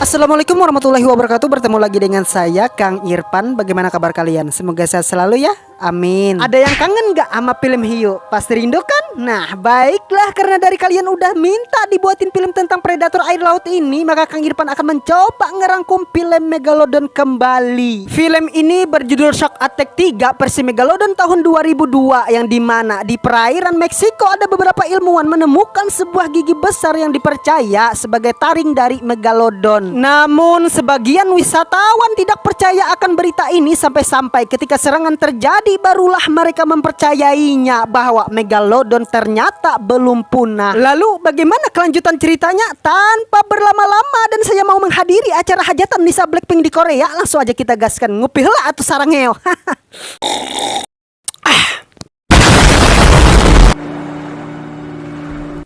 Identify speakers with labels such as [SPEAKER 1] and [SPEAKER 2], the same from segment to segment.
[SPEAKER 1] Assalamualaikum warahmatullahi wabarakatuh. Bertemu lagi dengan saya Kang Irfan. Bagaimana kabar kalian? Semoga sehat selalu ya. Amin. Ada yang kangen gak sama film hiu? Pasti rindu kan? Nah baiklah, karena dari kalian udah minta dibuatin film tentang predator air laut ini, maka Kang Irfan akan mencoba ngerangkum film Megalodon kembali. Film ini berjudul Shark Attack 3 versi Megalodon tahun 2002, yang dimana di perairan Meksiko ada beberapa ilmuwan menemukan sebuah gigi besar yang dipercaya sebagai taring dari Megalodon. Namun sebagian wisatawan tidak percaya akan berita ini sampai-sampai ketika serangan terjadi barulah mereka mempercayainya bahwa Megalodon ternyata belum punah. Lalu bagaimana kelanjutan ceritanya? Tanpa berlama-lama dan saya mau menghadiri acara hajatan Nisa Blackpink di Korea, langsung aja kita gaskan. Ngupih lah atuh sarangeo.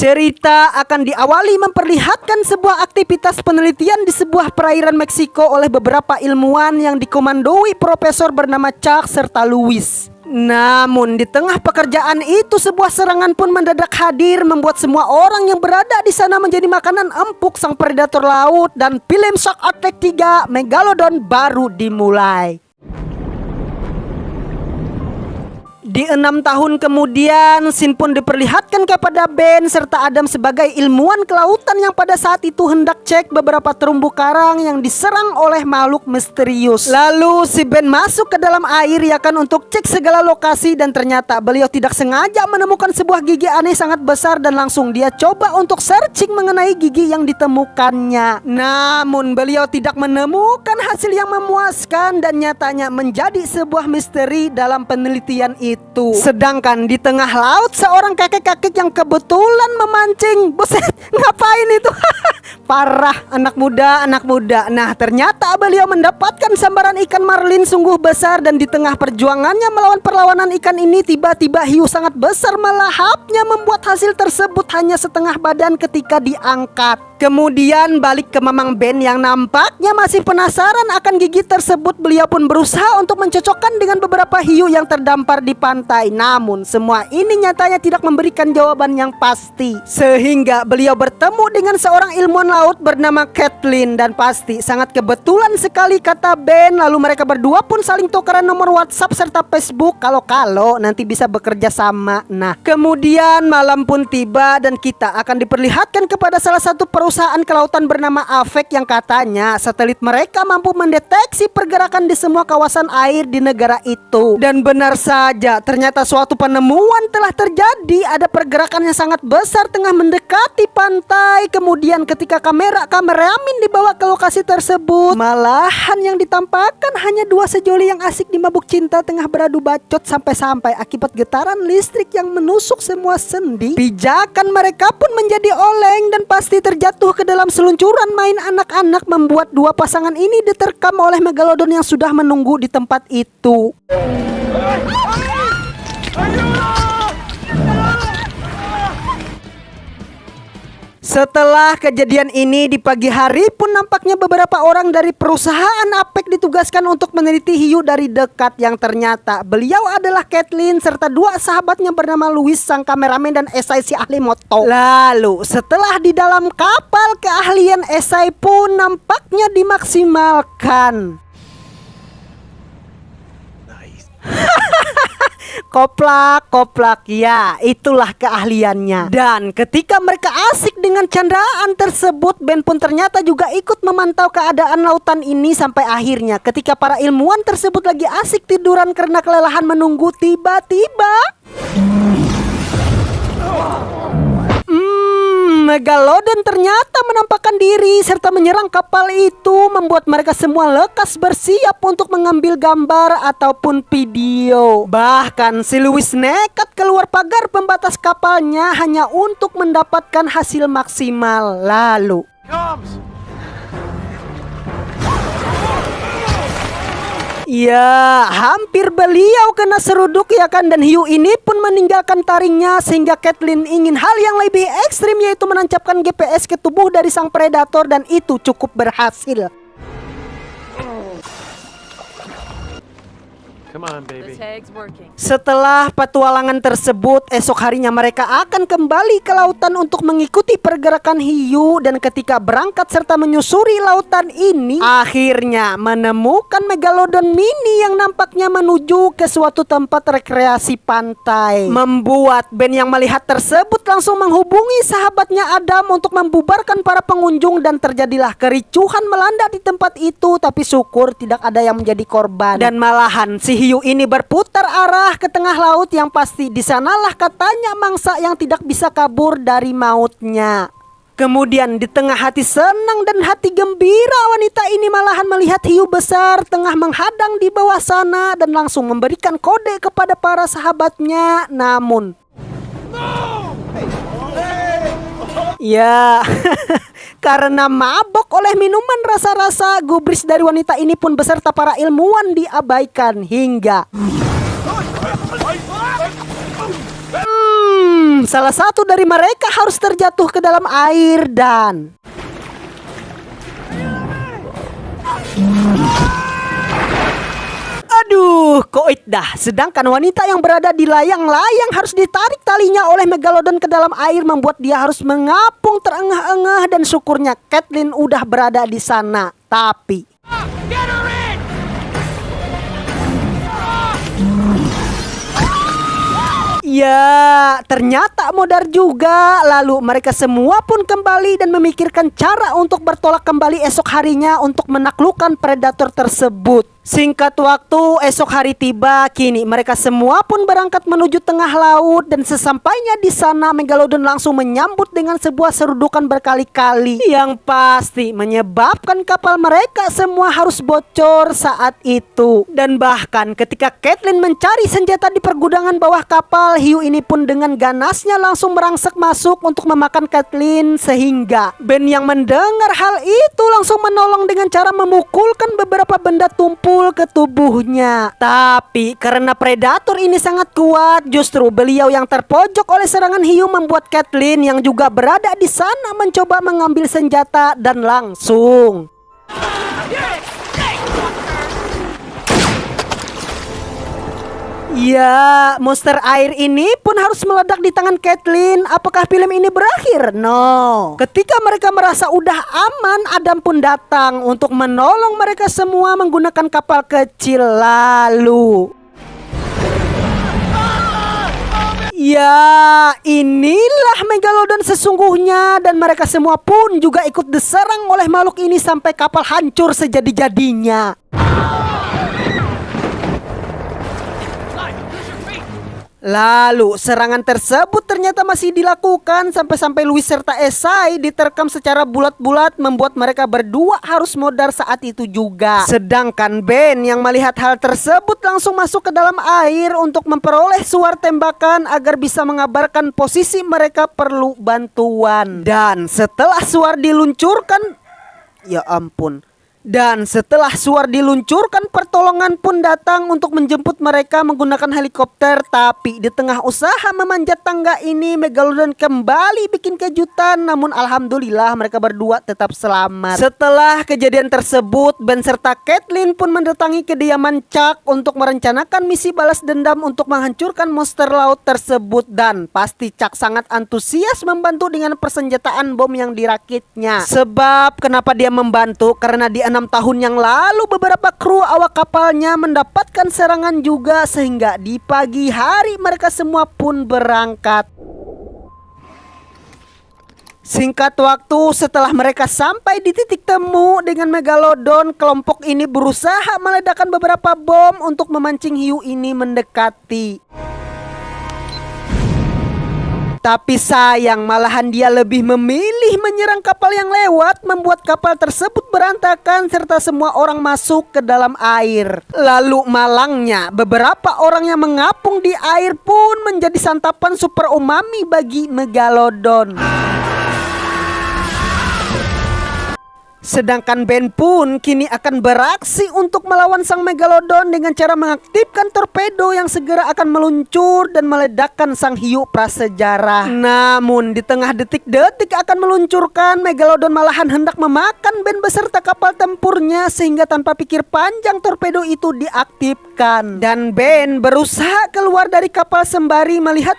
[SPEAKER 1] Cerita akan diawali memperlihatkan sebuah aktivitas penelitian di sebuah perairan Meksiko oleh beberapa ilmuwan yang dikomandoi profesor bernama Chuck serta Louis. Namun di tengah pekerjaan itu sebuah serangan pun mendadak hadir, membuat semua orang yang berada di sana menjadi makanan empuk sang predator laut, dan film Shark Attack 3 Megalodon baru dimulai. Di 6 tahun kemudian, Sin pun diperlihatkan kepada Ben serta Adam sebagai ilmuwan kelautan yang pada saat itu hendak cek beberapa terumbu karang yang diserang oleh makhluk misterius. Lalu si Ben masuk ke dalam air ya kan untuk cek segala lokasi, dan ternyata beliau tidak sengaja menemukan sebuah gigi aneh sangat besar, dan langsung dia coba untuk searching mengenai gigi yang ditemukannya. Namun beliau tidak menemukan hasil yang memuaskan, dan nyatanya menjadi sebuah misteri dalam penelitian itu. Sedangkan di tengah laut seorang kakek-kakek yang kebetulan memancing. Buset, ngapain itu? Parah, anak muda. Nah ternyata beliau mendapatkan sambaran ikan marlin sungguh besar, dan di tengah perjuangannya melawan perlawanan ikan ini, tiba-tiba hiu sangat besar melahapnya, membuat hasil tersebut hanya setengah badan ketika diangkat. Kemudian balik ke Mamang Ben yang nampaknya masih penasaran akan gigi tersebut. Beliau pun berusaha untuk mencocokkan dengan beberapa hiu yang terdampar di pantai. Namun semua ini nyatanya tidak memberikan jawaban yang pasti, sehingga beliau bertemu dengan seorang ilmuwan laut bernama Kathleen. Dan pasti sangat kebetulan sekali, kata Ben. Lalu mereka berdua pun saling tukeran nomor WhatsApp serta Facebook, kalau nanti bisa bekerja sama. Nah kemudian malam pun tiba, dan kita akan diperlihatkan kepada salah satu perusahaan kelautan bernama Avek, yang katanya satelit mereka mampu mendeteksi pergerakan di semua kawasan air di negara itu. Dan benar saja, ternyata suatu penemuan telah terjadi. Ada pergerakan yang sangat besar tengah mendekati pantai. Kemudian ketika kameramen dibawa ke lokasi tersebut, malahan yang ditampakkan hanya dua sejoli yang asik dimabuk cinta tengah beradu bacot, sampai-sampai akibat getaran listrik yang menusuk semua sendi, pijakan mereka pun menjadi oleng dan pasti terjatuh ke dalam seluncuran main anak-anak, membuat dua pasangan ini diterkam oleh Megalodon yang sudah menunggu di tempat itu. Setelah kejadian ini, di pagi hari pun nampaknya beberapa orang dari perusahaan Avek ditugaskan untuk meneliti hiu dari dekat, yang ternyata beliau adalah Kathleen serta dua sahabatnya bernama Louis sang kameramen dan Esai si ahli moto. Lalu setelah di dalam kapal, keahlian Esai pun nampaknya dimaksimalkan. Koplak, ya itulah keahliannya. Dan ketika mereka asik dengan candaan tersebut, Ben pun ternyata juga ikut memantau keadaan lautan ini, sampai akhirnya ketika para ilmuwan tersebut lagi asik tiduran karena kelelahan menunggu, tiba-tiba Megalodon ternyata menampakkan diri serta menyerang kapal itu, membuat mereka semua lekas bersiap untuk mengambil gambar ataupun video. Bahkan si Louis nekat keluar pagar pembatas kapalnya hanya untuk mendapatkan hasil maksimal. Lalu ya, hampir beliau kena seruduk ya kan, dan hiu ini pun meninggalkan taringnya, sehingga Kathleen ingin hal yang lebih ekstrim, yaitu menancapkan GPS ke tubuh dari sang predator, dan itu cukup berhasil.
[SPEAKER 2] Come on, baby.
[SPEAKER 1] Setelah petualangan tersebut, esok harinya mereka akan kembali ke lautan untuk mengikuti pergerakan hiu. Dan ketika berangkat serta menyusuri lautan ini, akhirnya menemukan Megalodon mini yang nampaknya menuju ke suatu tempat rekreasi pantai. Membuat Ben yang melihat tersebut langsung menghubungi sahabatnya Adam untuk membubarkan para pengunjung. Dan terjadilah kericuhan melanda di tempat itu. Tapi syukur tidak ada yang menjadi korban. Dan malahan si hiu ini berputar arah ke tengah laut, yang pasti di sanalah katanya mangsa yang tidak bisa kabur dari mautnya. Kemudian di tengah hati senang dan hati gembira, wanita ini malahan melihat hiu besar tengah menghadang di bawah sana dan langsung memberikan kode kepada para sahabatnya. Namun ya, karena mabok oleh minuman rasa-rasa, gubris dari wanita ini pun beserta para ilmuwan diabaikan hingga salah satu dari mereka harus terjatuh ke dalam air dan aduh, koit dah. Sedangkan wanita yang berada di layang-layang harus ditarik talinya oleh Megalodon ke dalam air, membuat dia harus mengapung terengah-engah. Dan syukurnya Caitlin udah berada di sana. Tapi ya, ternyata modar juga. Lalu mereka semua pun kembali dan memikirkan cara untuk bertolak kembali esok harinya untuk menaklukkan predator tersebut. Singkat waktu, esok hari tiba. Kini mereka semua pun berangkat menuju tengah laut. Dan sesampainya di sana, Megalodon langsung menyambut dengan sebuah serudukan berkali-kali, yang pasti menyebabkan kapal mereka semua harus bocor saat itu. Dan bahkan ketika Caitlin mencari senjata di pergudangan bawah kapal, hiu ini pun dengan ganasnya langsung merangsek masuk untuk memakan Caitlin. Sehingga Ben yang mendengar hal itu langsung menolong dengan cara memukulkan beberapa benda tumpul ke tubuhnya. Tapi karena predator ini sangat kuat, justru beliau yang terpojok oleh serangan hiu membuat Caitlin yang juga berada di sana mencoba mengambil senjata dan langsung ya, monster air ini pun harus meledak di tangan Caitlin. Apakah film ini berakhir? No. Ketika mereka merasa udah aman, Adam pun datang untuk menolong mereka semua menggunakan kapal kecil. Lalu ya, inilah Megalodon sesungguhnya. Dan mereka semua pun juga ikut diserang oleh makhluk ini sampai kapal hancur sejadi-jadinya. Lalu serangan tersebut ternyata masih dilakukan sampai Louis serta Esai diterkam secara bulat-bulat, membuat mereka berdua harus modar saat itu juga. Sedangkan Ben yang melihat hal tersebut langsung masuk ke dalam air untuk memperoleh suar tembakan agar bisa mengabarkan posisi mereka perlu bantuan. Dan setelah suar diluncurkan, ya ampun. Dan setelah suar diluncurkan, pertolongan pun datang untuk menjemput mereka menggunakan helikopter. Tapi di tengah usaha memanjat tangga ini, Megalodon kembali bikin kejutan. Namun alhamdulillah mereka berdua tetap selamat. Setelah kejadian tersebut, Ben serta Caitlin pun mendatangi kediaman Chuck untuk merencanakan misi balas dendam untuk menghancurkan monster laut tersebut. Dan pasti Chuck sangat antusias membantu dengan persenjataan bom yang dirakitnya. Sebab kenapa dia membantu? Karena di 6 tahun yang lalu beberapa kru awak kapalnya mendapatkan serangan juga, sehingga di pagi hari mereka semua pun berangkat. Singkat waktu setelah mereka sampai di titik temu dengan Megalodon, kelompok ini berusaha meledakkan beberapa bom untuk memancing hiu ini mendekati. Tapi sayang, malahan dia lebih memilih menyerang kapal yang lewat, membuat kapal tersebut berantakan serta semua orang masuk ke dalam air. Lalu malangnya, beberapa orang yang mengapung di air pun menjadi santapan super umami bagi Megalodon. Sedangkan Ben pun kini akan beraksi untuk melawan sang Megalodon dengan cara mengaktifkan torpedo yang segera akan meluncur dan meledakkan sang hiu prasejarah. Namun di tengah detik-detik akan meluncurkan, Megalodon malahan hendak memakan Ben beserta kapal tempurnya, sehingga tanpa pikir panjang torpedo itu diaktifkan. Dan Ben berusaha keluar dari kapal sembari melihat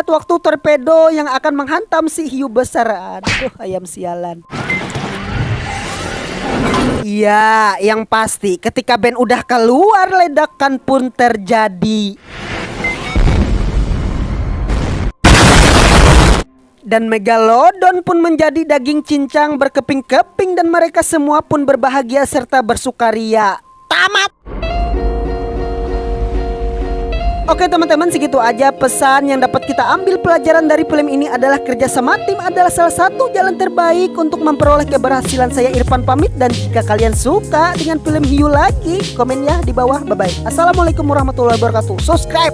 [SPEAKER 1] waktu torpedo yang akan menghantam si hiu besar. Aduh, ayam sialan. Iya, yang pasti ketika Ben udah keluar, ledakan pun terjadi. Dan Megalodon pun menjadi daging cincang berkeping-keping dan mereka semua pun berbahagia serta bersukaria. Tamat. Oke teman-teman, segitu aja pesan yang dapat kita ambil pelajaran dari film ini adalah kerjasama tim adalah salah satu jalan terbaik untuk memperoleh keberhasilan. Saya Irfan pamit, dan jika kalian suka dengan film hiu lagi, komen ya di bawah. Bye bye. Assalamualaikum warahmatullahi wabarakatuh. Subscribe.